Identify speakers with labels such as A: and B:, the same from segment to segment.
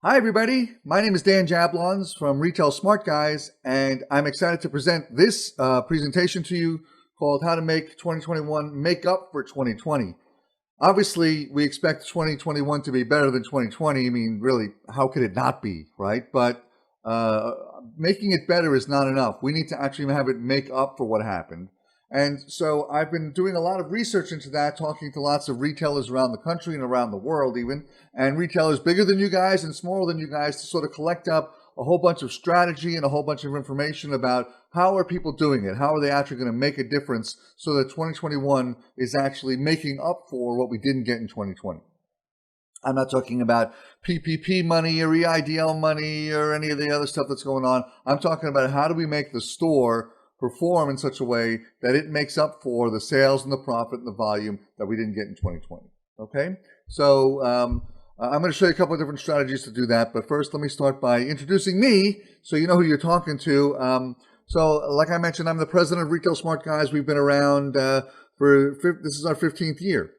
A: Hi, everybody. My name is Dan Jablons from Retail Smart Guys, and I'm excited to present this presentation to you called How to Make 2021 Make Up for 2020. Obviously, we expect 2021 to be better than 2020. I mean, really, how could it not be, right? But making it better is not enough. We need to actually have it make up for what happened. And so I've been doing a lot of research into that, talking to lots of retailers around the country and around the world even, and retailers bigger than you guys and smaller than you guys to sort of collect up a whole bunch of strategy and a whole bunch of information about how are people doing it? How are they actually going to make a difference so that 2021 is actually making up for what we didn't get in 2020? I'm not talking about PPP money or EIDL money or any of the other stuff that's going on. I'm talking about how do we make the store perform in such a way that it makes up for the sales and the profit and the volume that we didn't get in 2020. Okay, so I'm going to show you a couple of different strategies to do that. But first, let me start by introducing me so you know who you're talking to. So like I mentioned, I'm the president of Retail Smart Guys. We've been around this is our 15th year.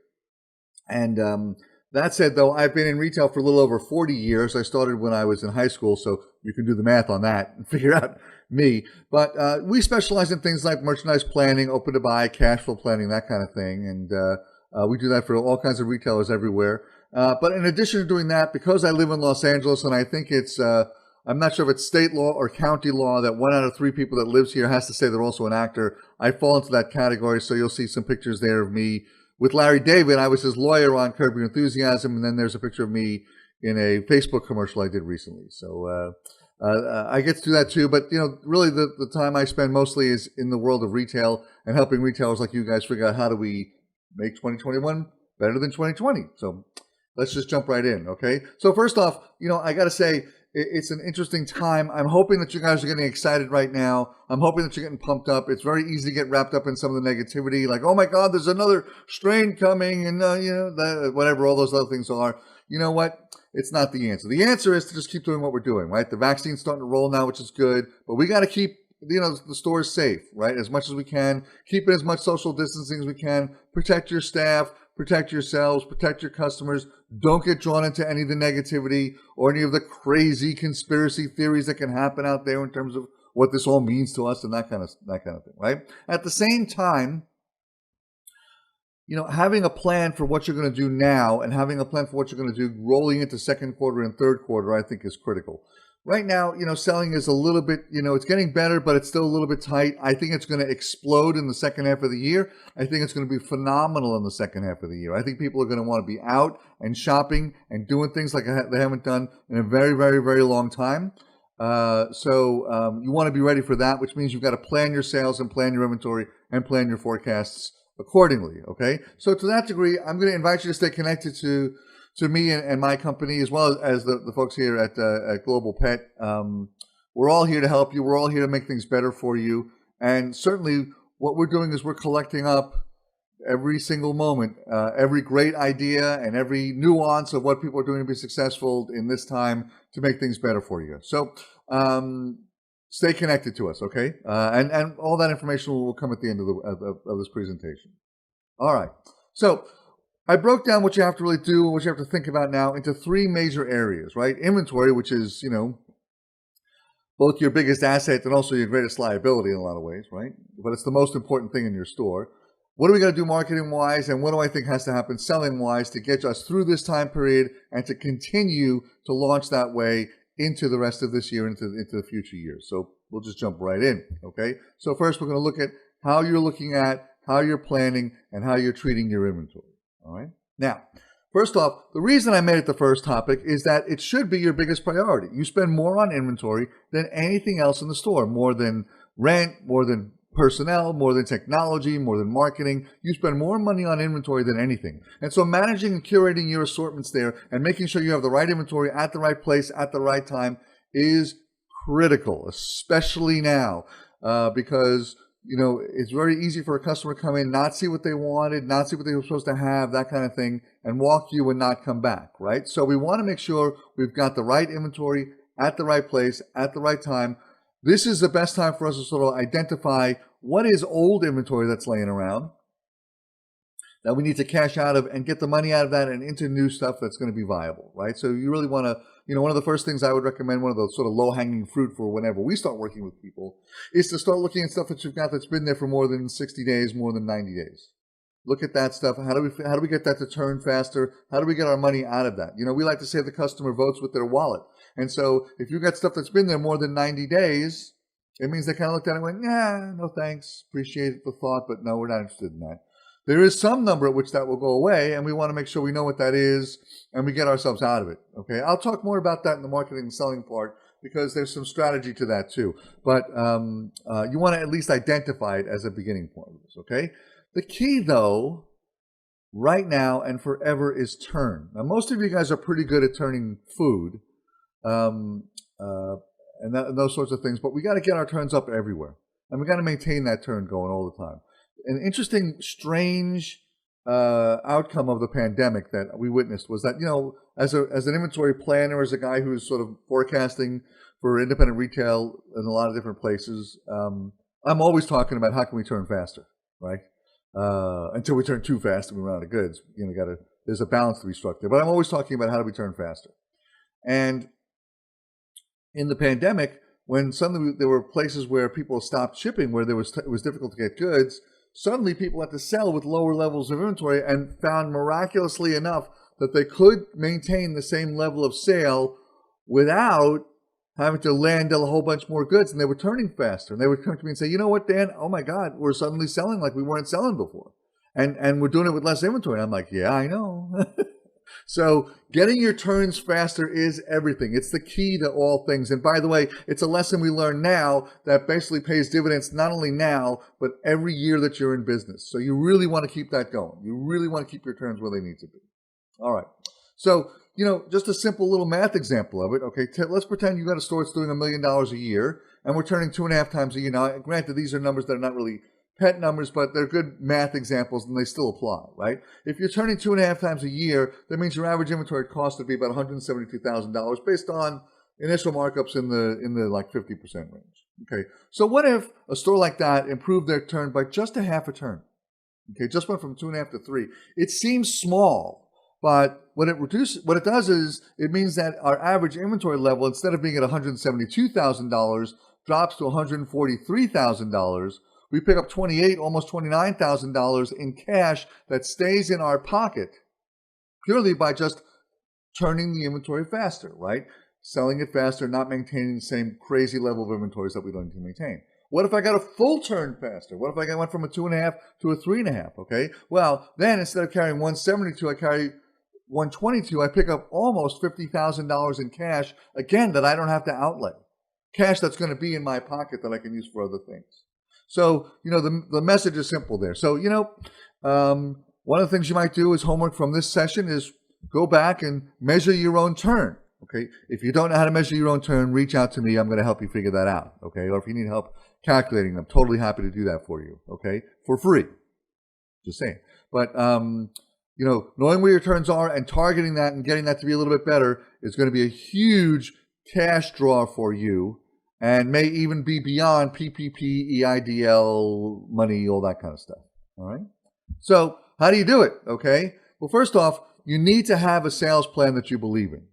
A: And that said, though, I've been in retail for a little over 40 years. I started when I was in high school, so you can do the math on that and figure out me. But we specialize in things like merchandise planning, open to buy, cash flow planning, that kind of thing. And we do that for all kinds of retailers everywhere. But in addition to doing that, because I live in Los Angeles, and I think it's, I'm not sure if it's state law or county law that 1 out of 3 people that lives here has to say they're also an actor. I fall into that category, so you'll see some pictures there of me with Larry David. I was his lawyer on Curb Your Enthusiasm, and then there's a picture of me in a Facebook commercial I did recently. So I get to do that too, but really the time I spend mostly is in the world of retail and helping retailers like you guys figure out how do we make 2021 better than 2020. So let's just jump right in, okay? So first off, I got to say, it's an interesting time. I'm hoping that you guys are getting excited right now. I'm hoping that you're getting pumped up. It's very easy to get wrapped up in some of the negativity, like, oh my God, there's another strain coming, and whatever all those other things are. You know what? It's not the answer. The answer is to just keep doing what we're doing, right? The vaccine's starting to roll now, which is good, but we got to keep the stores safe, right? As much as we can. Keep it as much social distancing as we can. Protect your staff. Protect yourselves, protect your customers. Don't get drawn into any of the negativity or any of the crazy conspiracy theories that can happen out there in terms of what this all means to us and that kind of thing, right? At the same time, having a plan for what you're going to do now and having a plan for what you're going to do rolling into second quarter and third quarter, I think is critical. Right now, selling is a little bit, it's getting better, but it's still a little bit tight. I think it's going to explode in the second half of the year. I think it's going to be phenomenal in the second half of the year. I think people are going to want to be out and shopping and doing things like they haven't done in a very, very, very long time. So you want to be ready for that, which means you've got to plan your sales and plan your inventory and plan your forecasts accordingly, okay? So to that degree, I'm going to invite you to stay connected to me and my company, as well as the folks here at Global Pet. We're all here to help you. We're all here to make things better for you. And certainly what we're doing is we're collecting up every single moment, every great idea and every nuance of what people are doing to be successful in this time to make things better for you. So stay connected to us, okay? And all that information will come at the end of this presentation. All right. So I broke down what you have to really do, what you have to think about now into 3 major areas, right? Inventory, which is, both your biggest asset and also your greatest liability in a lot of ways, right? But it's the most important thing in your store. What do we got to do marketing-wise, and what do I think has to happen selling-wise to get us through this time period and to continue to launch that way into the rest of this year, into the future years? So we'll just jump right in, okay? So first, we're going to look at how you're looking at, how you're planning, and how you're treating your inventory. All right. Now, first off, the reason I made it the first topic is that it should be your biggest priority. You spend more on inventory than anything else in the store, more than rent, more than personnel, more than technology, more than marketing. You spend more money on inventory than anything. And so managing and curating your assortments there and making sure you have the right inventory at the right place at the right time is critical, especially now, because it's very easy for a customer to come in, not see what they wanted, not see what they were supposed to have, that kind of thing, and walk you and not come back, right? So we want to make sure we've got the right inventory at the right place at the right time. This is the best time for us to sort of identify what is old inventory that's laying around that we need to cash out of and get the money out of that and into new stuff that's going to be viable, right? So you really want to one of the first things I would recommend, one of those sort of low-hanging fruit for whenever we start working with people, is to start looking at stuff that you've got that's been there for more than 60 days, more than 90 days. Look at that stuff. How do we get that to turn faster? How do we get our money out of that? We like to say the customer votes with their wallet. And so if you've got stuff that's been there more than 90 days, it means they kind of looked at it and went, yeah, no thanks. Appreciate the thought, but no, we're not interested in that. There is some number at which that will go away, and we want to make sure we know what that is and we get ourselves out of it. Okay, I'll talk more about that in the marketing and selling part because there's some strategy to that too. But you want to at least identify it as a beginning point. Okay. The key, though, right now and forever is turn. Now, most of you guys are pretty good at turning food and those sorts of things, but we got to get our turns up everywhere, and we got to maintain that turn going all the time. An interesting, strange outcome of the pandemic that we witnessed was that, as an inventory planner, as a guy who's sort of forecasting for independent retail in a lot of different places, I'm always talking about how can we turn faster, right? Until we turn too fast and we run out of goods. There's a balance to be struck there. But I'm always talking about how do we turn faster. And in the pandemic, when suddenly there were places where people stopped shipping, where it was difficult to get goods, suddenly people had to sell with lower levels of inventory and found miraculously enough that they could maintain the same level of sale without having to land a whole bunch more goods, and they were turning faster. And they would come to me and say, you know what, Dan? Oh my God, we're suddenly selling like we weren't selling before. And we're doing it with less inventory. And I'm like, yeah, I know. So getting your turns faster is everything. It's the key to all things. And by the way, it's a lesson we learn now that basically pays dividends not only now, but every year that you're in business. So you really want to keep that going. You really want to keep your turns where they need to be. All right. So, just a simple little math example of it. Okay, let's pretend you got a store that's doing $1 million a year, and we're turning 2.5 times a year. Now, granted, these are numbers that are not really pet numbers, but they're good math examples, and they still apply, right? If you're turning 2.5 times a year, that means your average inventory cost would be about $172,000 based on initial markups in the like 50% range. Okay, so what if a store like that improved their turn by just a half a turn? Okay, just went from 2.5 to 3. It seems small. But what it does is it means that our average inventory level, instead of being at $172,000, drops to $143,000. We pick up almost $29,000 in cash that stays in our pocket purely by just turning the inventory faster, right? Selling it faster, not maintaining the same crazy level of inventories that we don't need to maintain. What if I got a full turn faster? What if I went from a 2.5 to a 3.5? Okay, well then instead of carrying 172, I carry 122, I pick up almost $50,000 in cash, again, that I don't have to outlay. Cash that's going to be in my pocket that I can use for other things. So, the message is simple there. So, one of the things you might do as homework from this session is go back and measure your own turn. Okay. If you don't know how to measure your own turn, reach out to me. I'm going to help you figure that out. Okay. Or if you need help calculating, I'm totally happy to do that for you. Okay. For free. Just saying. But, knowing where your turns are and targeting that and getting that to be a little bit better is going to be a huge cash draw for you and may even be beyond PPP, EIDL, money, all that kind of stuff. All right. So how do you do it? Okay. Well, first off, you need to have a sales plan that you believe in.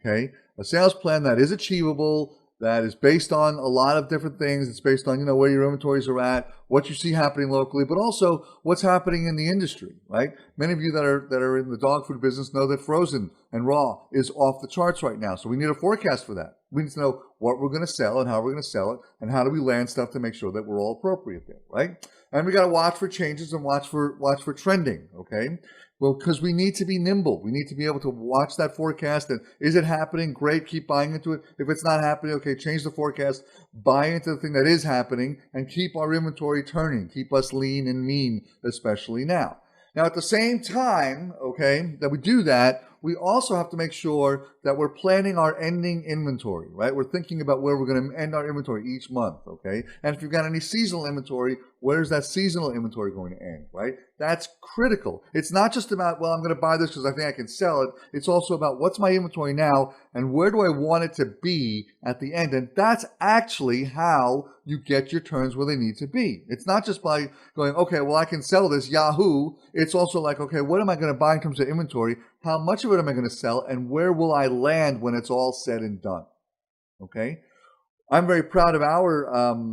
A: Okay. A sales plan that is achievable, that is based on a lot of different things. It's based on, where your inventories are at, what you see happening locally, but also what's happening in the industry, right? Many of you that are in the dog food business know that frozen and raw is off the charts right now. So we need a forecast for that. We need to know what we're going to sell and how we're going to sell it and how do we land stuff to make sure that we're all appropriate there, right? And we got to watch for changes and watch for trending, okay? Well, because we need to be nimble. We need to be able to watch that forecast and is it happening? Great, keep buying into it. If it's not happening, okay, change the forecast, buy into the thing that is happening and keep our inventory turning. Keep us lean and mean, especially now. Now, at the same time, okay, that we do that, we also have to make sure that we're planning our ending inventory, right? We're thinking about where we're going to end our inventory each month, okay? And if you've got any seasonal inventory, where's that seasonal inventory going to end, right? That's critical. It's not just about, well, I'm going to buy this because I think I can sell it. It's also about what's my inventory now and where do I want it to be at the end? And that's actually how you get your turns where they need to be. It's not just by going, okay, well, I can sell this, Yahoo. It's also like, okay, what am I going to buy in terms of inventory? how much of it am I going to sell, and where will I land when it's all said and done? Okay. I'm very proud of our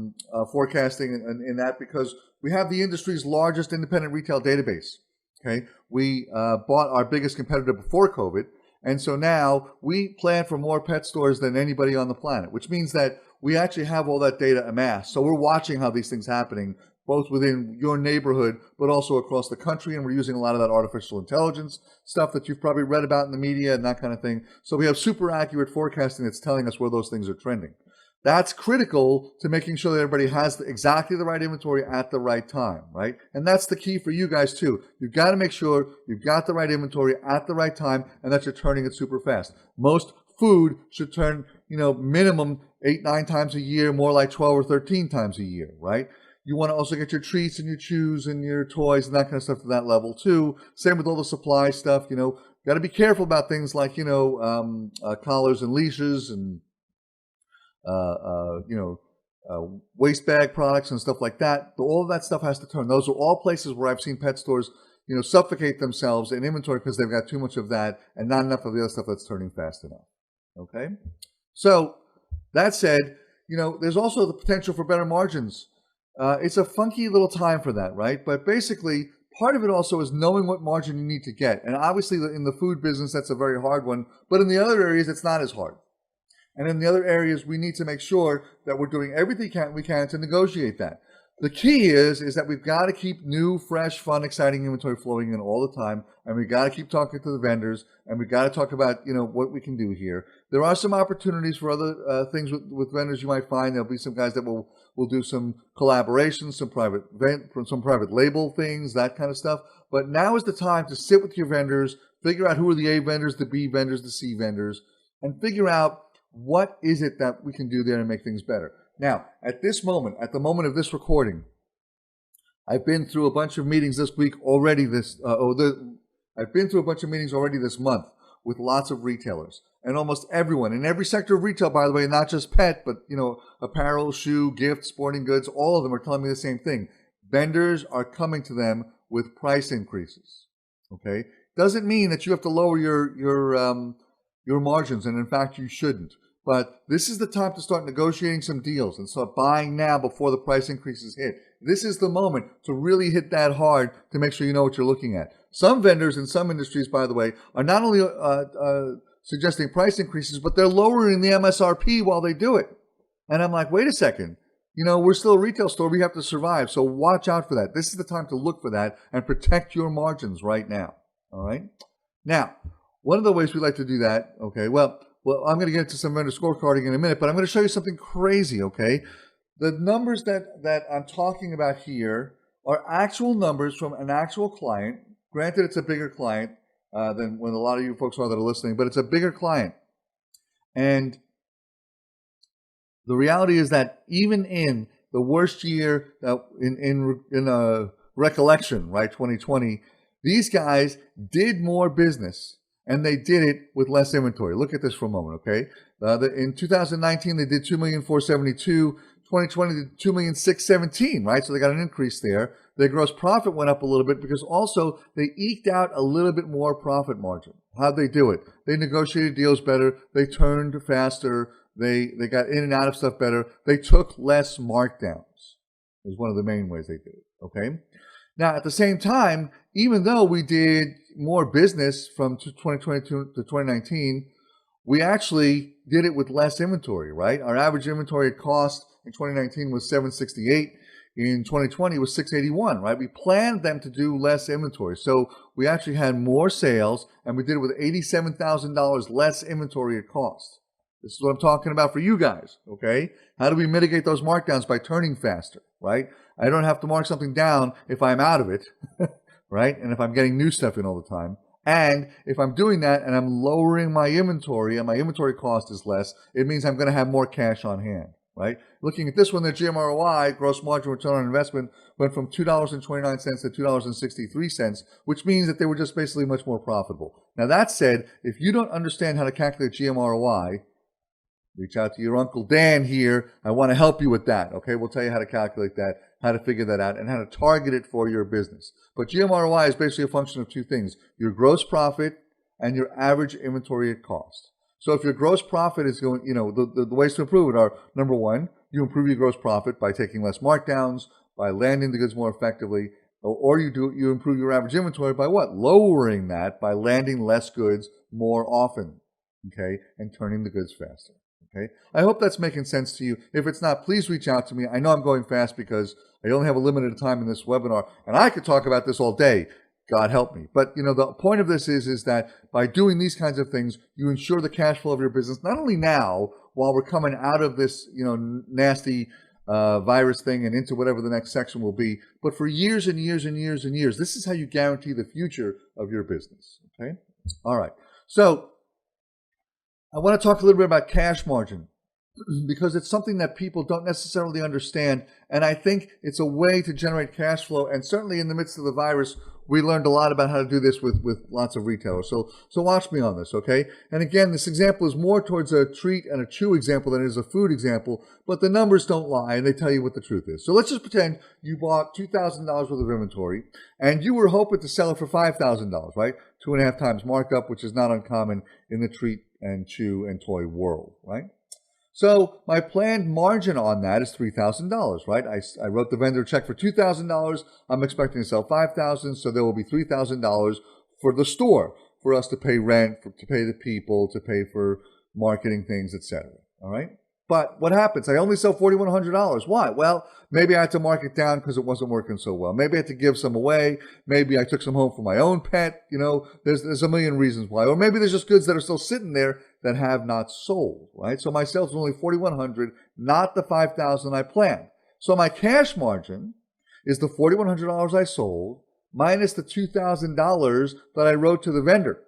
A: forecasting in that, because we have the industry's largest independent retail database. Okay. We bought our biggest competitor before COVID. And so now we plan for more pet stores than anybody on the planet, which means that we actually have all that data amassed. So we're watching how these things happening, both within your neighborhood, but also across the country. And we're using a lot of that artificial intelligence stuff that you've probably read about in the media and that kind of thing. So we have super accurate forecasting that's telling us where those things are trending. That's critical to making sure that everybody has exactly the right inventory at the right time, right? And that's the key for you guys too. You've got to make sure you've got the right inventory at the right time and that you're turning it super fast. Most food should turn, minimum 8-9 times a year, more like 12 or 13 times a year, right? You want to also get your treats and your chews and your toys and that kind of stuff to that level too. Same with all the supply stuff, got to be careful about things like, collars and leashes and waste bag products and stuff like that. All of that stuff has to turn. Those are all places where I've seen pet stores, suffocate themselves in inventory because they've got too much of that and not enough of the other stuff that's turning fast enough. Okay. So that said, there's also the potential for better margins. It's a funky little time for that, right? But basically, part of it also is knowing what margin you need to get. And obviously in the food business, that's a very hard one. But in the other areas, it's not as hard. And in the other areas, we need to make sure that we're doing everything we can to negotiate that. The key is that we've got to keep new, fresh, fun, exciting inventory flowing in all the time. And we've got to keep talking to the vendors. And we've got to talk about, what we can do here. There are some opportunities for other things with vendors you might find. There'll be some guys that will do some collaborations, some private label things, that kind of stuff. But now is the time to sit with your vendors, figure out who are the A vendors, the B vendors, the C vendors, and figure out what is it that we can do there to make things better. Now, at the moment of this recording, I've been through a bunch of meetings this week already. I've been through a bunch of meetings already this month with lots of retailers, and almost everyone in every sector of retail, by the way, not just pet, but apparel, shoe, gift, sporting goods. All of them are telling me the same thing. Vendors are coming to them with price increases. Okay, doesn't mean that you have to lower your margins, and in fact, you shouldn't. But this is the time to start negotiating some deals and start buying now before the price increases hit. This is the moment to really hit that hard to make sure you know what you're looking at. Some vendors in some industries, by the way, are not only suggesting price increases, but they're lowering the MSRP while they do it. And I'm like, wait a second. We're still a retail store. We have to survive. So watch out for that. This is the time to look for that and protect your margins right now. All right. Now, one of the ways we like to do that, okay, well, I'm going to get into some vendor scorecarding in a minute, but I'm going to show you something crazy, okay? The numbers that I'm talking about here are actual numbers from an actual client. Granted, it's a bigger client than when a lot of you folks are that are listening, but it's a bigger client. And the reality is that even in the worst year in recollection, right, 2020, these guys did more business. And they did it with less inventory. Look at this for a moment, okay? In 2019, they did $2,472,000. 2020, they did $2,617,000, right? So they got an increase there. Their gross profit went up a little bit because also they eked out a little bit more profit margin. How'd they do it? They negotiated deals better. They turned faster. They got in and out of stuff better. They took less markdowns is one of the main ways they did it, okay? Now, at the same time, even though we did more business from 2022 to 2019, we actually did it with less inventory, right? Our average inventory cost in 2019 was $768. In 2020, it was $681, right? We planned them to do less inventory. So we actually had more sales, and we did it with $87,000 less inventory at cost. This is what I'm talking about for you guys, okay? How do we mitigate those markdowns? By turning faster, right? I don't have to mark something down if I'm out of it, right? And if I'm getting new stuff in all the time. And if I'm doing that and I'm lowering my inventory and my inventory cost is less, it means I'm going to have more cash on hand, right? Looking at this one, the GMROI, gross margin return on investment, went from $2.29 to $2.63, which means that they were just basically much more profitable. Now, that said, if you don't understand how to calculate GMROI, reach out to your Uncle Dan here. I want to help you with that, okay? We'll tell you how to calculate that, how to figure that out, and how to target it for your business. But GMROI is basically a function of two things, your gross profit and your average inventory at cost. So if your gross profit is going, the ways to improve it are, number one, you improve your gross profit by taking less markdowns, by landing the goods more effectively, or you improve your average inventory by what? Lowering that by landing less goods more often, okay, and turning the goods faster, okay? I hope that's making sense to you. If it's not, please reach out to me. I know I'm going fast because I only have a limited time in this webinar, and I could talk about this all day. God help me. But, the point of this is that by doing these kinds of things, you ensure the cash flow of your business, not only now, while we're coming out of this, nasty virus thing and into whatever the next section will be, but for years and years and years and years. This is how you guarantee the future of your business, okay? All right. So I want to talk a little bit about cash margin because it's something that people don't necessarily understand, and I think it's a way to generate cash flow, and certainly in the midst of the virus, we learned a lot about how to do this with lots of retailers. So watch me on this, okay? And again, this example is more towards a treat and a chew example than it is a food example, but the numbers don't lie, and they tell you what the truth is. So let's just pretend you bought $2,000 worth of inventory, and you were hoping to sell it for $5,000, right? 2.5 times markup, which is not uncommon in the treat and chew and toy world, right? So my planned margin on that is $3,000, right? I wrote the vendor a check for $2,000. I'm expecting to sell $5,000, so there will be $3,000 for the store, for us to pay rent, to pay the people, to pay for marketing things, etc. All right? But what happens? I only sell $4,100. Why? Well, maybe I had to mark it down because it wasn't working so well. Maybe I had to give some away. Maybe I took some home for my own pet. There's a million reasons why. Or maybe there's just goods that are still sitting there that have not sold, right? So my sales were only $4,100, not the $5,000 I planned. So my cash margin is the $4,100 I sold minus the $2,000 that I wrote to the vendor,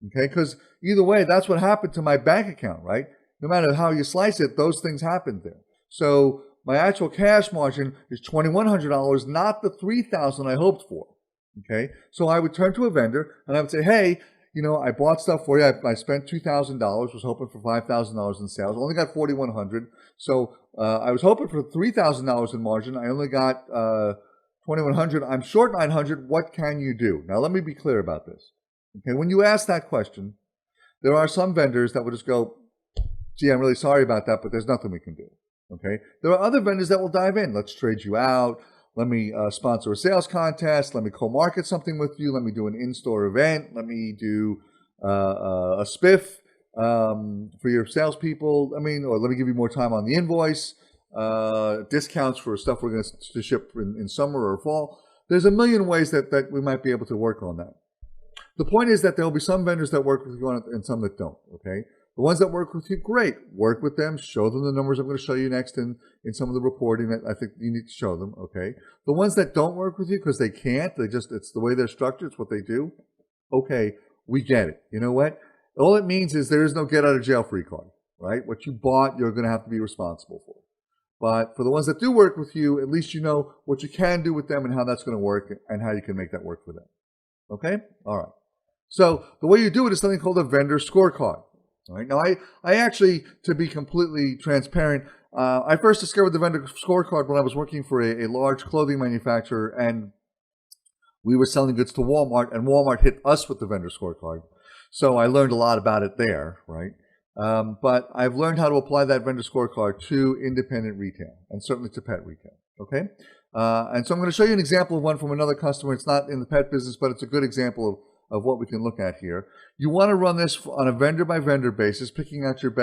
A: okay? Because either way, that's what happened to my bank account, right? No matter how you slice it, those things happened there. So my actual cash margin is $2,100, not the $3,000 I hoped for, okay? So I would turn to a vendor and I would say, hey, I bought stuff for you. I spent $2,000, was hoping for $5,000 in sales. Only got $4,100. So I was hoping for $3,000 in margin. I only got $2,100. I'm short $900. What can you do? Now, let me be clear about this. Okay, when you ask that question, there are some vendors that will just go, gee, I'm really sorry about that, but there's nothing we can do. Okay, there are other vendors that will dive in. Let's trade you out. Let me sponsor a sales contest. Let me co-market something with you. Let me do an in-store event. Let me do a spiff for your salespeople. Or let me give you more time on the invoice. Discounts for stuff we're going to ship in summer or fall. There's a million ways that we might be able to work on that. The point is that there will be some vendors that work with you on it and some that don't, okay? The ones that work with you, great. Work with them. Show them the numbers I'm going to show you next in some of the reporting that I think you need to show them, okay? The ones that don't work with you because they can't, it's the way they're structured, it's what they do. Okay, we get it. You know what? All it means is there is no get out of jail free card, right? What you bought, you're going to have to be responsible for. But for the ones that do work with you, at least you know what you can do with them and how that's going to work and how you can make that work for them. Okay? All right. So the way you do it is something called a vendor scorecard. All right. Now, I actually, to be completely transparent, I first discovered the vendor scorecard when I was working for a large clothing manufacturer, and we were selling goods to Walmart, and Walmart hit us with the vendor scorecard. So I learned a lot about it there, right? But I've learned how to apply that vendor scorecard to independent retail and certainly to pet retail, okay? And so I'm going to show you an example of one from another customer. It's not in the pet business, but it's a good example of what we can look at here. You want to run this on a vendor by vendor basis, picking out your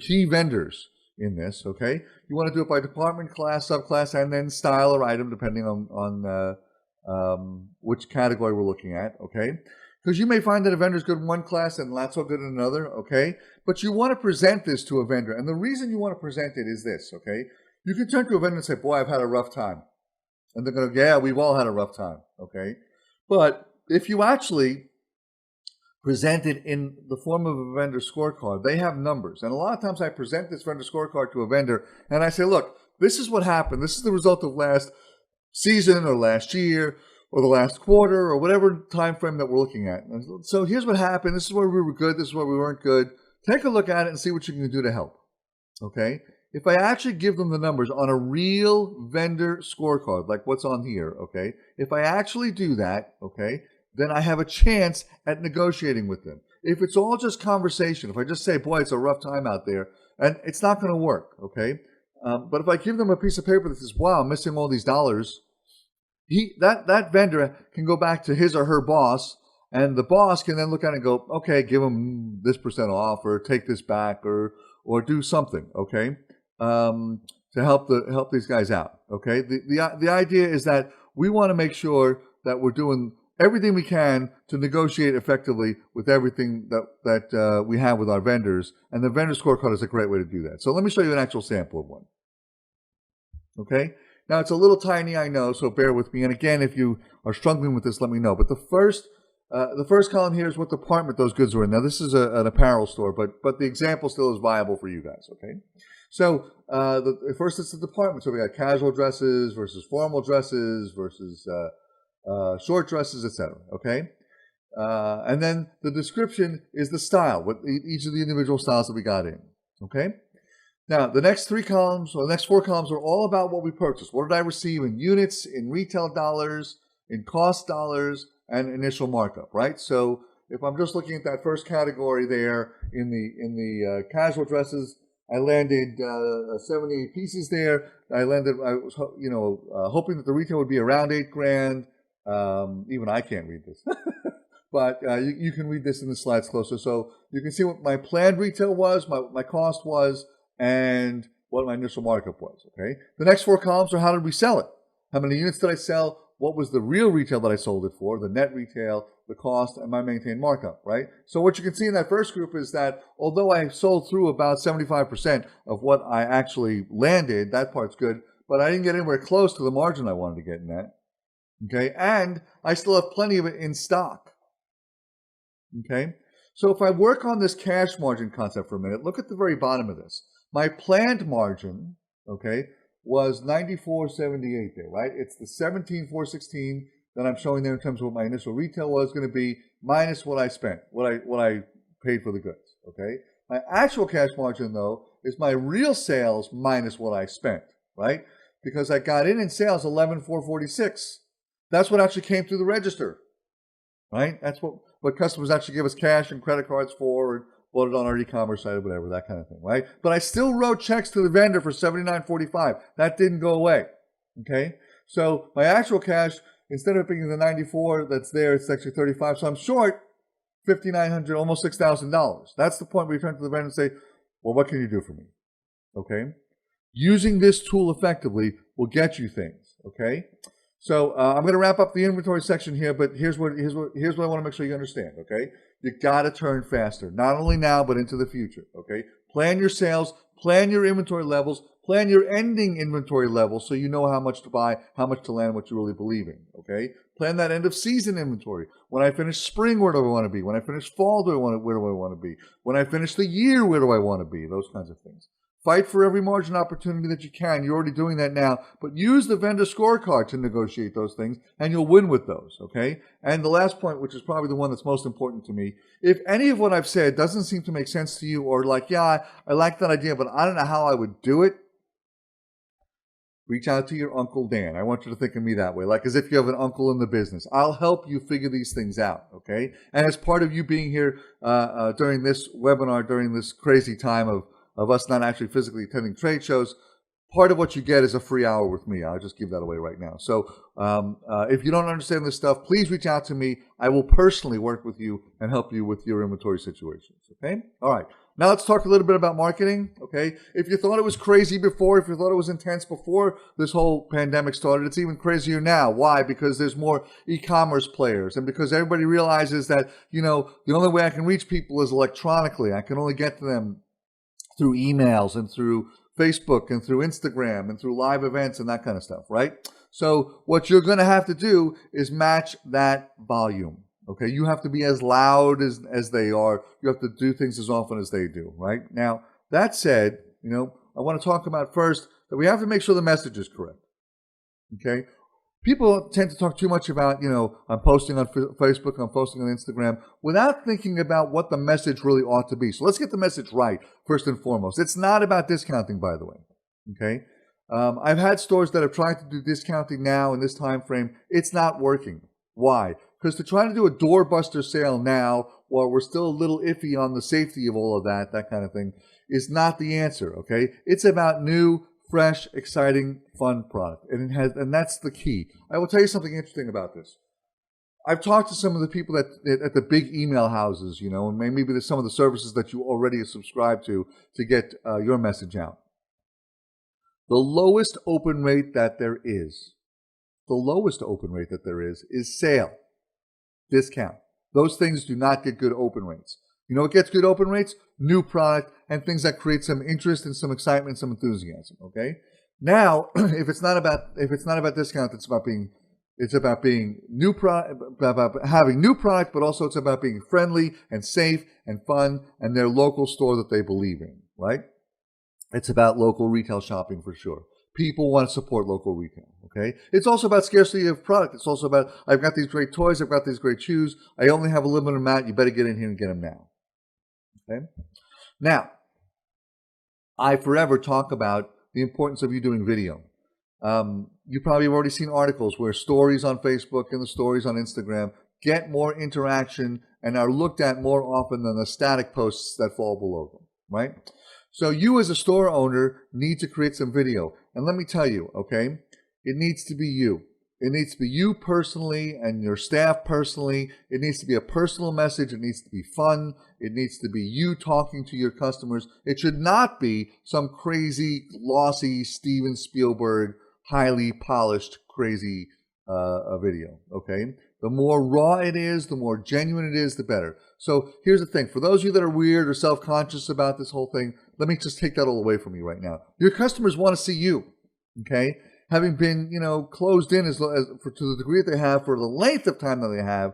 A: key vendors in this, okay? You want to do it by department, class, subclass, and then style or item, depending on which category we're looking at, okay? Because you may find that a vendor is good in one class and not so good in another, okay? But you want to present this to a vendor. And the reason you want to present it is this, okay? You can turn to a vendor and say, boy, I've had a rough time. And they're going to go, yeah, we've all had a rough time, okay? But if you actually present it in the form of a vendor scorecard, they have numbers. And a lot of times I present this vendor scorecard to a vendor and I say, look, this is what happened. This is the result of last season or last year or the last quarter or whatever time frame that we're looking at. And so here's what happened. This is where we were good. This is where we weren't good. Take a look at it and see what you can do to help. Okay? If I actually give them the numbers on a real vendor scorecard, like what's on here, okay? If I actually do that, okay, then I have a chance at negotiating with them. If it's all just conversation, if I just say, boy, it's a rough time out there, and it's not going to work, okay? But if I give them a piece of paper that says, wow, I'm missing all these dollars, that vendor can go back to his or her boss, and the boss can then look at it and go, okay, give them this percent off, or take this back, or do something, okay, to help these guys out, okay? The idea is that we want to make sure that we're doing everything we can to negotiate effectively with everything that we have with our vendors, and the vendor scorecard is a great way to do that. So let me show you an actual sample of one. Okay, now it's a little tiny, I know, so bear with me. And again, if you are struggling with this, let me know. But the first column here is what department those goods were in. Now this is an apparel store, but the example still is viable for you guys. Okay, so first it's the department. So we got casual dresses versus formal dresses versus short dresses, etc. Okay, and then the description is the style, what each of the individual styles that we got in. Okay. Now, the next 3 columns, or the next 4 columns, are all about what we purchased. What did I receive in units, in retail dollars, in cost dollars, and initial markup, right? So if I'm just looking at that first category there in the casual dresses, I landed 78 pieces there. I was hoping that the retail would be around $8,000. Even I can't read this. But you can read this in the slides closer. So you can see what my planned retail was, my cost was, and what my initial markup was, okay? The next 4 columns are how did we sell it? How many units did I sell? What was the real retail that I sold it for, the net retail, the cost, and my maintained markup, right? So what you can see in that first group is that although I sold through about 75% of what I actually landed, that part's good, but I didn't get anywhere close to the margin I wanted to get in that, okay? And I still have plenty of it in stock, okay? So if I work on this cash margin concept for a minute, look at the very bottom of this. My planned margin, okay, was 94.78 there, right? It's the 17.416 that I'm showing there in terms of what my initial retail was going to be minus what I spent, what I paid for the goods, okay? My actual cash margin, though, is my real sales minus what I spent, right? Because I got in sales 11,446. That's what actually came through the register, right? That's what customers actually give us cash and credit cards for, or bought it on our e-commerce site or whatever, that kind of thing, right? But I still wrote checks to the vendor for $79.45. That didn't go away, okay? So my actual cash, instead of being the 94 that's there, it's actually 35. So I'm short $5,900, almost $6,000. That's the point where you turn to the vendor and say, well, what can you do for me, okay? Using this tool effectively will get you things, okay? So I'm going to wrap up the inventory section here, but here's what I want to make sure you understand, okay? You got to turn faster, not only now, but into the future, okay? Plan your sales, plan your inventory levels, plan your ending inventory levels so you know how much to buy, how much to land, what you really believe in, okay? Plan that end of season inventory. When I finish spring, where do I want to be? When I finish fall, where do I want to be? When I finish the year, where do I want to be? Those kinds of things. Fight for every margin opportunity that you can. You're already doing that now, but use the vendor scorecard to negotiate those things, and you'll win with those, okay? And the last point, which is probably the one that's most important to me, if any of what I've said doesn't seem to make sense to you, or like, yeah, I like that idea, but I don't know how I would do it, reach out to your Uncle Dan. I want you to think of me that way, like as if you have an uncle in the business. I'll help you figure these things out, okay? And as part of you being here during this webinar, during this crazy time of us not actually physically attending trade shows, part of what you get is a free hour with me. I'll just give that away right now. So if you don't understand this stuff, please reach out to me. I will personally work with you and help you with your inventory situations, okay? All right. Now let's talk a little bit about marketing, okay? If you thought it was crazy before, if you thought it was intense before this whole pandemic started, it's even crazier now. Why? Because there's more e-commerce players, and because everybody realizes that, you know, the only way I can reach people is electronically. I can only get to them through emails and through Facebook and through Instagram and through live events and that kind of stuff, right? So what you're going to have to do is match that volume, okay? You have to be as loud as they are. You have to do things as often as they do, right? Now, that said, you know, I want to talk about first that we have to make sure the message is correct, okay? People tend to talk too much about, you know, I'm posting on Facebook, I'm posting on Instagram, without thinking about what the message really ought to be. So let's get the message right, first and foremost. It's not about discounting, by the way, okay? I've had stores that have tried to do discounting now in this time frame. It's not working. Why? Because to try to do a doorbuster sale now, while we're still a little iffy on the safety of all of that kind of thing, is not the answer, okay? It's about new, fresh, exciting, fun product. And that's the key. I will tell you something interesting about this. I've talked to some of the people at the big email houses, and maybe there's some of the services that you already subscribe to get your message out. The lowest open rate that there is sale, discount. Those things do not get good open rates. You know what gets good open rates? New product and things that create some interest and some excitement, some enthusiasm. Okay. Now, if it's not about discount, it's about being new product, about having new product, but also it's about being friendly and safe and fun and their local store that they believe in. Right? It's about local retail shopping for sure. People want to support local retail, okay? It's also about scarcity of product. It's also about, I've got these great toys, I've got these great shoes, I only have a limited amount, you better get in here and get them now, okay? Now, I forever talk about the importance of you doing video. You probably have already seen articles where stories on Facebook and the stories on Instagram get more interaction and are looked at more often than the static posts that fall below them, right? So you as a store owner need to create some video. And let me tell you, okay, it needs to be you. It needs to be you personally and your staff personally. It needs to be a personal message. It needs to be fun. It needs to be you talking to your customers. It should not be some crazy, glossy Steven Spielberg, highly polished, crazy video, okay? The more raw it is, the more genuine it is, the better. So here's the thing. For those of you that are weird or self-conscious about this whole thing, let me just take that all away from you right now. Your customers want to see you, okay? Having been, closed in to the degree that they have for the length of time that they have,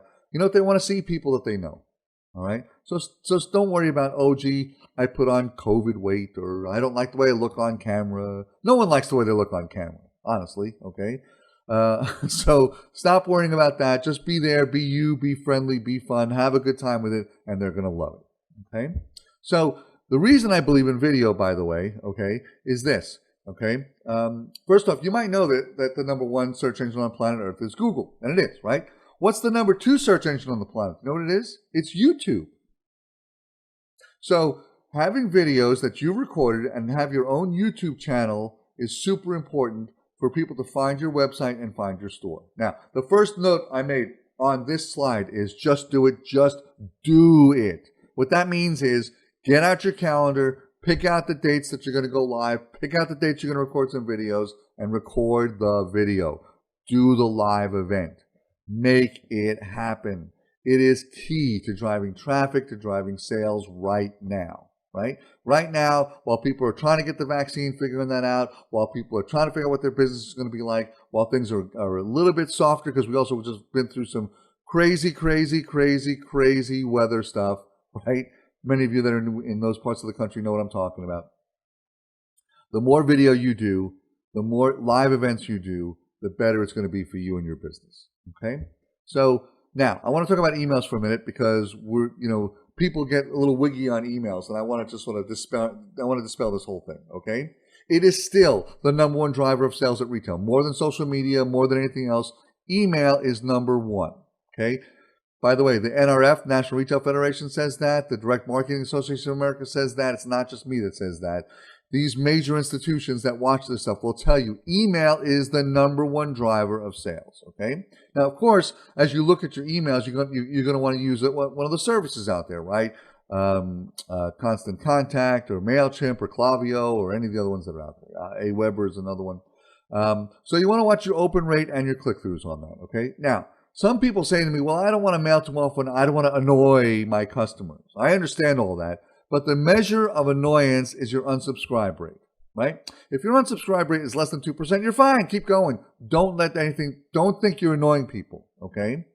A: they want to see people that they know, all right? So don't worry about, oh, gee, I put on COVID weight, or I don't like the way I look on camera. No one likes the way they look on camera, honestly, okay? So stop worrying about that. Just be there, be you, be friendly, be fun, have a good time with it, and they're going to love it, okay? So the reason I believe in video, by the way, okay, is this, okay? First off, you might know that the number one search engine on planet Earth is Google, and it is, right? What's the number two search engine on the planet? You know what it is? It's YouTube. So having videos that you recorded and have your own YouTube channel is super important for people to find your website and find your store. Now, the first note I made on this slide is just do it. Just do it. What that means is get out your calendar, pick out the dates that you're going to go live, pick out the dates you're going to record some videos, and record the video. Do the live event. Make it happen. It is key to driving traffic, to driving sales right now. Right? Right now, while people are trying to get the vaccine, figuring that out, while people are trying to figure out what their business is going to be like, while things are a little bit softer because we also just been through some crazy weather stuff, right? Many of you that are in those parts of the country know what I'm talking about. The more video you do, the more live events you do, the better it's going to be for you and your business, okay? So now, I want to talk about emails for a minute because people get a little wiggy on emails, and I want to just sort of dispel this whole thing, okay? It is still the number one driver of sales at retail. More than social media, more than anything else, email is number one, okay? By the way, the NRF, National Retail Federation, says that. The Direct Marketing Association of America says that. It's not just me that says that. These major institutions that watch this stuff will tell you email is the number one driver of sales, okay? Now, of course, as you look at your emails, you're going to want to use one of the services out there, right? Constant Contact or MailChimp or Klaviyo or any of the other ones that are out there. Aweber is another one. So you want to watch your open rate and your click-throughs on that, okay? Now, some people say to me, well, I don't want to mail too often. I don't want to annoy my customers. I understand all that. But the measure of annoyance is your unsubscribe rate, right? If your unsubscribe rate is less than 2%, you're fine. Keep going. Don't think you're annoying people, okay?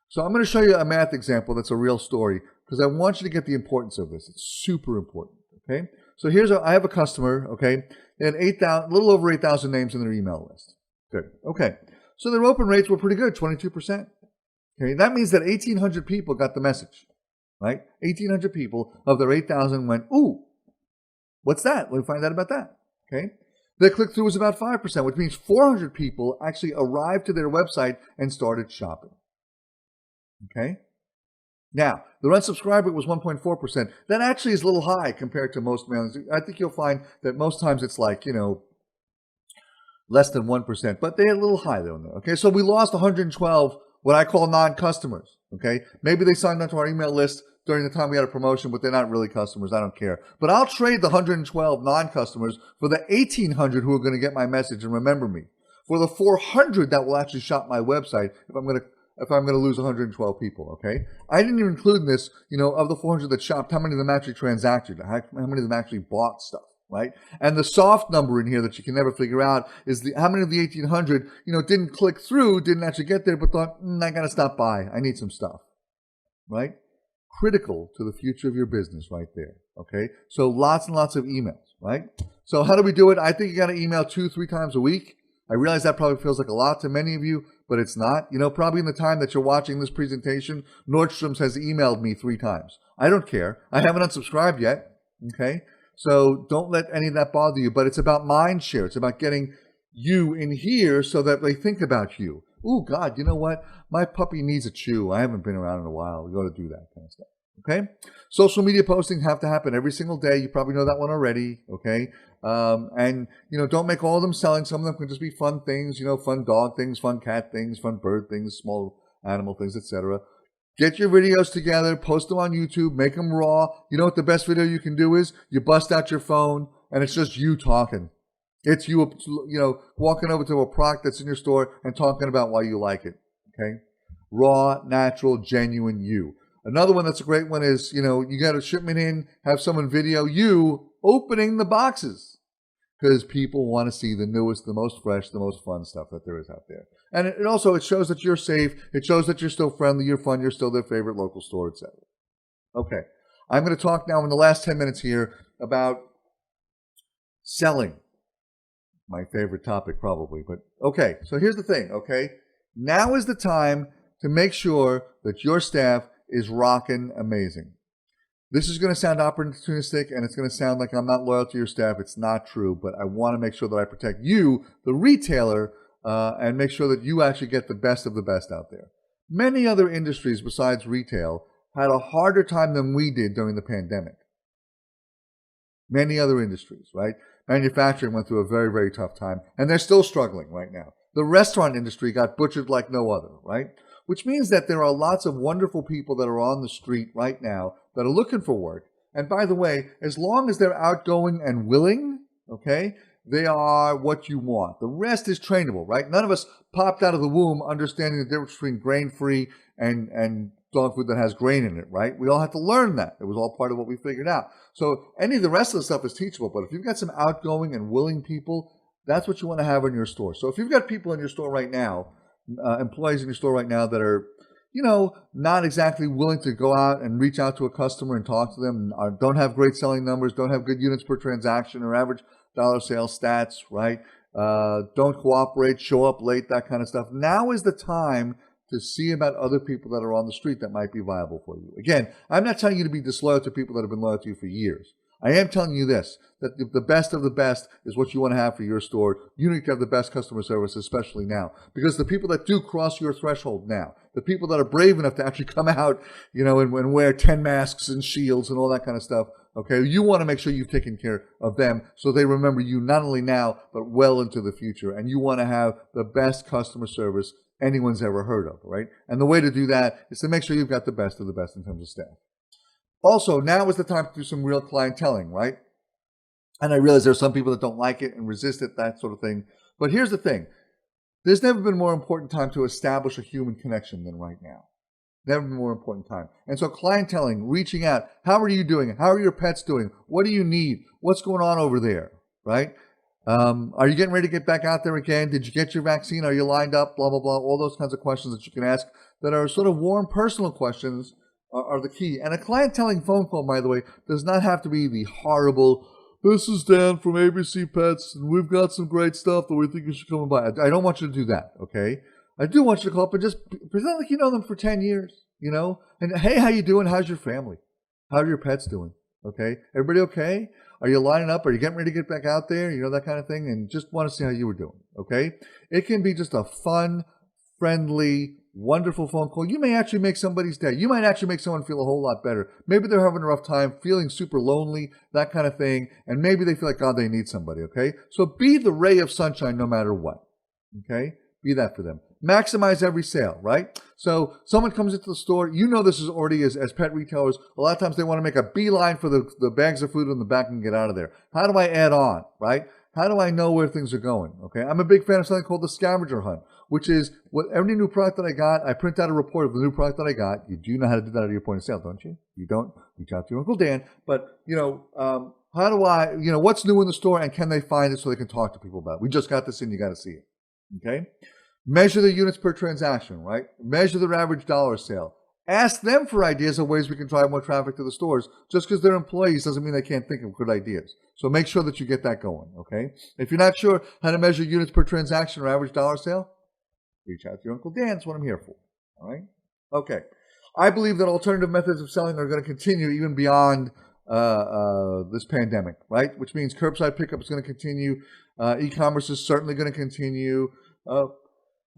A: So I'm going to show you a math example that's a real story because I want you to get the importance of this. It's super important, okay? So I have a customer, okay? They had a little over 8,000 names in their email list. Good, okay. So their open rates were pretty good, 22%. Okay, that means that 1,800 people got the message. Right? 1,800 people of their 8,000 went, ooh, what's that? We'll find out about that. Okay? The click-through was about 5%, which means 400 people actually arrived to their website and started shopping. Okay. Now, the unsubscribe rate was 1.4%. That actually is a little high compared to most mailings. I think you'll find that most times it's like, less than 1%, but they're a little high there. Okay, so we lost 112 what I call non-customers. Okay, maybe they signed onto our email list during the time we had a promotion, but they're not really customers. I don't care. But I'll trade the 112 non-customers for the 1,800 who are going to get my message and remember me, for the 400 that will actually shop my website if I'm going to lose 112 people. Okay, I didn't even include in this, of the 400 that shopped, how many of them actually transacted, how many of them actually bought stuff. Right? And the soft number in here that you can never figure out is how many of the 1,800, didn't click through, didn't actually get there, but thought, I got to stop by. I need some stuff. Right? Critical to the future of your business right there. Okay? So lots and lots of emails. Right? So how do we do it? I think you got to email 2-3 times a week. I realize that probably feels like a lot to many of you, but it's not. Probably in the time that you're watching this presentation, Nordstrom's has emailed me 3 times. I don't care. I haven't unsubscribed yet. Okay? So don't let any of that bother you, but it's about mind share. It's about getting you in here so that they think about you. Oh, God, you know what? My puppy needs a chew. I haven't been around in a while. We got to do that kind of stuff. Okay? Social media postings have to happen every single day. You probably know that one already. Okay? And don't make all of them selling. Some of them can just be fun things, fun dog things, fun cat things, fun bird things, small animal things, etc. Get your videos together, post them on YouTube, make them raw. You know what the best video you can do is? You bust out your phone, and it's just you talking. It's you, walking over to a product that's in your store and talking about why you like it, okay? Raw, natural, genuine you. Another one that's a great one is, you got a shipment in, have someone video you opening the boxes because people want to see the newest, the most fresh, the most fun stuff that there is out there. And it shows that you're safe. It shows that you're still friendly, you're fun, you're still their favorite local store, etc. Okay. I'm going to talk now in the last 10 minutes here about selling. My favorite topic probably, but okay. So here's the thing, okay? Now is the time to make sure that your staff is rocking amazing. This is going to sound opportunistic and it's going to sound like I'm not loyal to your staff. It's not true, but I want to make sure that I protect you, the retailer, and make sure that you actually get the best of the best out there. Many other industries besides retail had a harder time than we did during the pandemic. Many other industries, right? Manufacturing went through a very, very tough time, and they're still struggling right now. The restaurant industry got butchered like no other, right? Which means that there are lots of wonderful people that are on the street right now that are looking for work. And by the way, as long as they're outgoing and willing, okay, they are what you want. The rest is trainable, right? None of us popped out of the womb understanding the difference between grain-free and dog food that has grain in it, right? We all had to learn that. It was all part of what we figured out. So any of the rest of the stuff is teachable, but if you've got some outgoing and willing people, that's what you want to have in your store. So if you've got people in your store right now, employees in your store right now that are, not exactly willing to go out and reach out to a customer and talk to them, don't have great selling numbers, don't have good units per transaction or average dollar sales stats, right? Don't cooperate, show up late, that kind of stuff. Now is the time to see about other people that are on the street that might be viable for you. Again, I'm not telling you to be disloyal to people that have been loyal to you for years. I am telling you this, that the best of the best is what you want to have for your store. You need to have the best customer service, especially now. Because the people that do cross your threshold now, the people that are brave enough to actually come out, and wear 10 masks and shields and all that kind of stuff, okay, you want to make sure you've taken care of them so they remember you not only now, but well into the future. And you want to have the best customer service anyone's ever heard of, right? And the way to do that is to make sure you've got the best of the best in terms of staff. Also, now is the time to do some real clienteling, right? And I realize there's some people that don't like it and resist it, that sort of thing. But here's the thing. There's never been a more important time to establish a human connection than right now. Never been a more important time. And so clienteling, reaching out, how are you doing? How are your pets doing? What do you need? What's going on over there, right? Are you getting ready to get back out there again? Did you get your vaccine? Are you lined up? Blah, blah, blah. All those kinds of questions that you can ask that are sort of warm, personal questions are the key. And a clienteling phone call, by the way, does not have to be the horrible, this is Dan from ABC Pets, and we've got some great stuff that we think you should come and buy. I don't want you to do that, okay? I do want you to call up and just present like you know them for 10 years, And hey, how you doing? How's your family? How are your pets doing? Okay? Everybody okay? Are you lining up? Are you getting ready to get back out there? That kind of thing. And just want to see how you were doing, okay? It can be just a fun, friendly, wonderful phone call. You may actually make somebody's day. You might actually make someone feel a whole lot better. Maybe they're having a rough time, feeling super lonely, that kind of thing, and maybe they feel like, God, they need somebody, okay? So be the ray of sunshine no matter what, okay? Be that for them. Maximize every sale, right? So someone comes into the store, you know this is already as pet retailers, a lot of times they want to make a beeline for the bags of food in the back and get out of there. How do I add on, right? How do I know where things are going, okay? I'm a big fan of something called the scavenger hunt, which is what every new product that I got, I print out a report of the new product that I got. You do know how to do that at your point of sale, don't you? You don't? Reach out to your Uncle Dan. But, how do I, what's new in the store and can they find it so they can talk to people about it? We just got this in, you got to see it, okay? Measure the units per transaction, right? Measure their average dollar sale. Ask them for ideas of ways we can drive more traffic to the stores. Just because they're employees doesn't mean they can't think of good ideas. So make sure that you get that going, okay? If you're not sure how to measure units per transaction or average dollar sale, reach out to your Uncle Dan. That's what I'm here for, all right? Okay. I believe that alternative methods of selling are going to continue even beyond this pandemic, right? Which means curbside pickup is going to continue. E-commerce is certainly going to continue.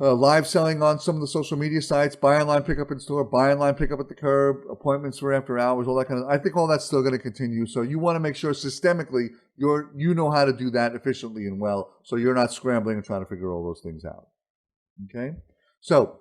A: Live selling on some of the social media sites, buy online, pick up in store, buy online, pick up at the curb, appointments for after hours, all that kind of. I think all that's still going to continue. So you want to make sure systemically you know how to do that efficiently and well, so you're not scrambling and trying to figure all those things out. Okay, so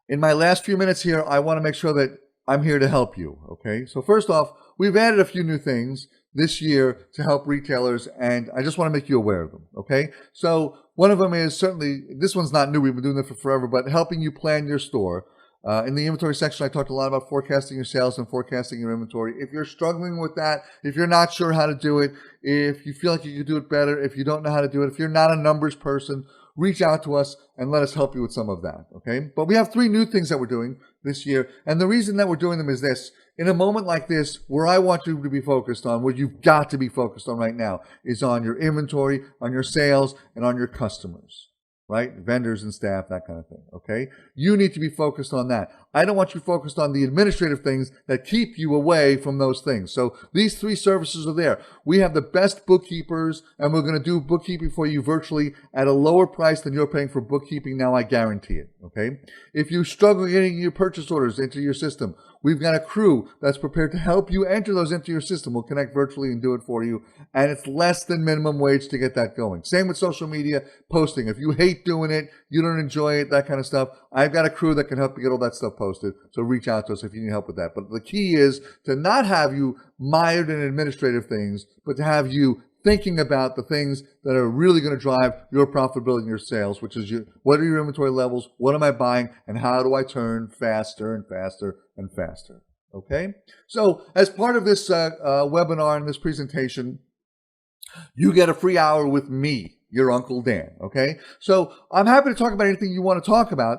A: in my last few minutes here, I want to make sure that I'm here to help you. Okay, so first off, we've added a few new things this year to help retailers, and I just want to make you aware of them, okay? So one of them is certainly, this one's not new, we've been doing it for forever, but helping you plan your store. In the inventory section, I talked a lot about forecasting your sales and forecasting your inventory. If you're struggling with that, if you're not sure how to do it, if you feel like you could do it better, if you don't know how to do it, if you're not a numbers person, reach out to us and let us help you with some of that, okay? But we have 3 new things that we're doing this year, and the reason that we're doing them is this. In a moment like this, where I want you to be focused on, where you've got to be focused on right now, is on your inventory, on your sales, and on your customers, right? Vendors and staff, that kind of thing, okay? You need to be focused on that. I don't want you focused on the administrative things that keep you away from those things. So these 3 services are there. We have the best bookkeepers, and we're going to do bookkeeping for you virtually at a lower price than you're paying for bookkeeping now, I guarantee it, okay? If you struggle getting your purchase orders into your system, we've got a crew that's prepared to help you enter those into your system. We'll connect virtually and do it for you. And it's less than minimum wage to get that going. Same with social media posting. If you hate doing it, you don't enjoy it, that kind of stuff, I've got a crew that can help you get all that stuff posted. So reach out to us if you need help with that. But the key is to not have you mired in administrative things, but to have you thinking about the things that are really going to drive your profitability and your sales, which is what are your inventory levels, what am I buying, and how do I turn faster and faster and faster, okay? So as part of this webinar and this presentation, you get a free hour with me, your Uncle Dan, okay? So I'm happy to talk about anything you want to talk about,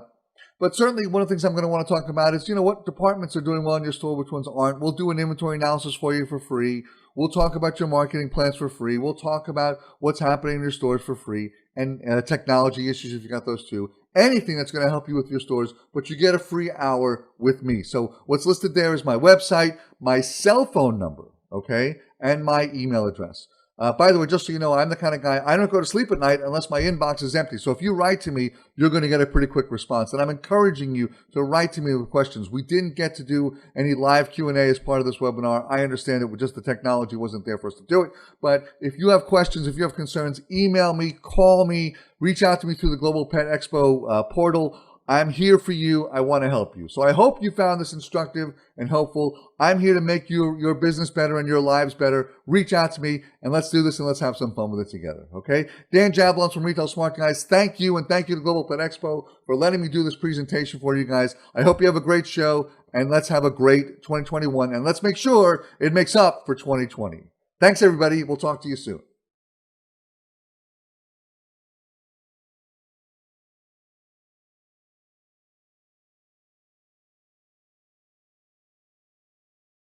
A: but certainly one of the things I'm going to want to talk about is, what departments are doing well in your store, which ones aren't. We'll do an inventory analysis for you for free. We'll talk about your marketing plans for free. We'll talk about what's happening in your stores for free and technology issues if you got those too. Anything that's going to help you with your stores, but you get a free hour with me. So what's listed there is my website, my cell phone number, okay, and my email address. By the way, just so you know, I'm the kind of guy, I don't go to sleep at night unless my inbox is empty. So if you write to me, you're going to get a pretty quick response. And I'm encouraging you to write to me with questions. We didn't get to do any live Q&A as part of this webinar. I understand it, just the technology wasn't there for us to do it. But if you have questions, if you have concerns, email me, call me, reach out to me through the Global Pet Expo portal. I'm here for you. I want to help you. So I hope you found this instructive and helpful. I'm here to make your business better and your lives better. Reach out to me and let's do this and let's have some fun with it together. Okay? Dan Jablons from Retail Smart Guys. Thank you, and thank you to Global Pet Expo for letting me do this presentation for you guys. I hope you have a great show, and let's have a great 2021, and let's make sure it makes up for 2020. Thanks, everybody. We'll talk to you soon.